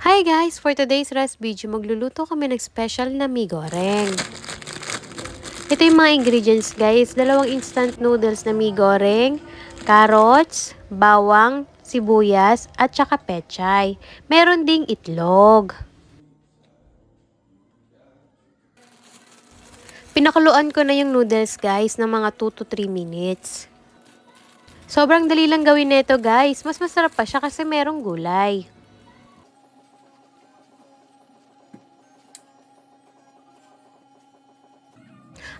Hi guys! For today's rest video, magluluto kami ng special na mi goreng. Ito yung mga ingredients guys. 2 instant noodles na mi goreng, carrots, bawang, sibuyas, at saka pechay. Meron ding itlog. Pinakuluan ko na yung noodles guys ng mga 2 to 3 minutes. Sobrang dali lang gawin nito guys. Mas masarap pa siya kasi merong gulay.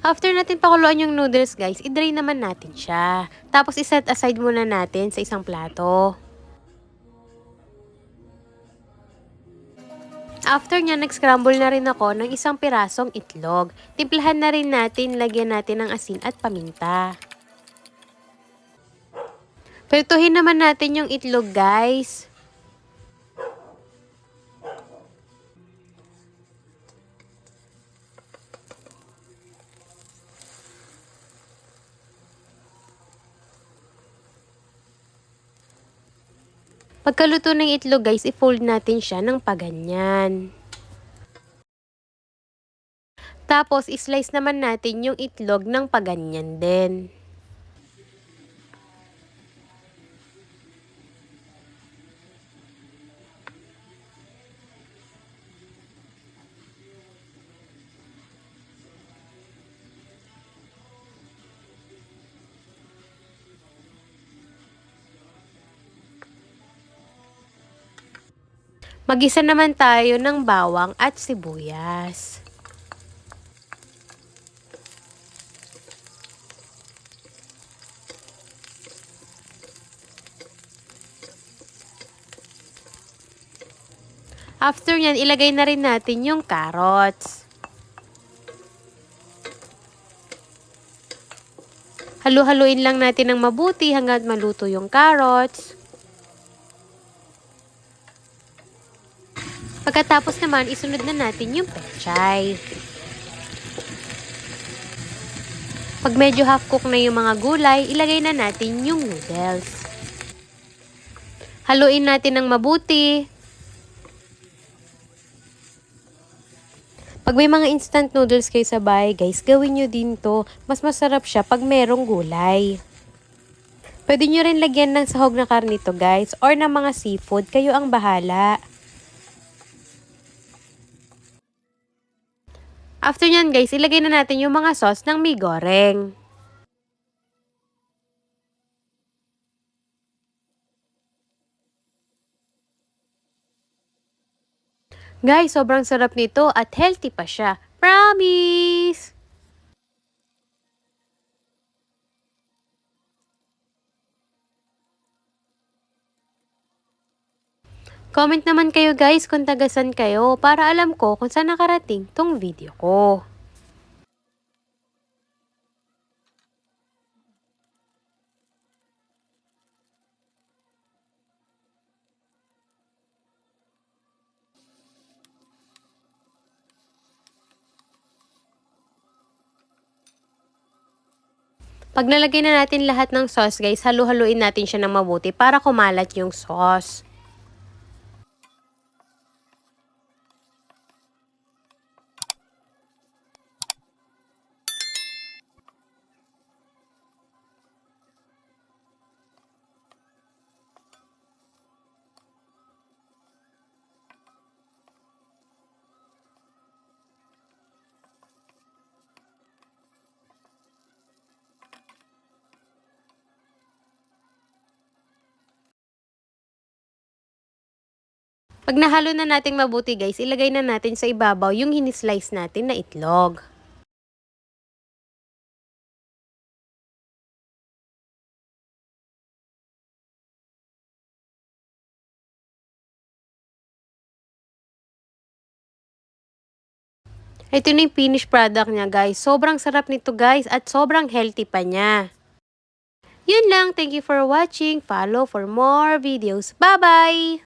After natin pakuluan yung noodles guys, i-drain naman natin siya. Tapos i-set aside muna natin sa isang plato. After niya, nag-scramble na rin ako ng isang pirasong itlog. Timplahan na rin natin, lagyan natin ng asin at paminta. Prituhin naman natin yung itlog guys. Pagkaluto ng itlog guys, i-fold natin siya ng paganyan. Tapos, i-slice naman natin yung itlog ng paganyan din. Mag-isa naman tayo ng bawang at sibuyas. After nyan, ilagay na rin natin yung carrots. Halu-haluin lang natin ng mabuti hanggang maluto yung carrots. Pagkatapos naman, isunod na natin yung pechay. Pag medyo half cook na yung mga gulay, ilagay na natin yung noodles. Haluin natin ng mabuti. Pag may mga instant noodles kayo sa bahay, guys, gawin nyo din to. Mas masarap siya pag merong gulay. Pwede nyo rin lagyan ng sahog na karnito, guys, or ng mga seafood. Kayo ang bahala. After nyan guys, ilagay na natin yung mga sauce ng mi goreng. Guys, sobrang sarap nito at healthy pa siya. Promise! Comment naman kayo guys kung tagasan kayo para alam ko kung saan nakarating tong video ko. Pag nalagay na natin lahat ng sauce guys, halu-haluin natin siya ng mabuti para kumalat yung sauce. Pag nahalo na nating mabuti guys, ilagay na natin sa ibabaw yung hinislice natin na itlog. Ito na yung finished product niya guys. Sobrang sarap nito guys at sobrang healthy pa niya. Yun lang. Thank you for watching. Follow for more videos. Bye-bye!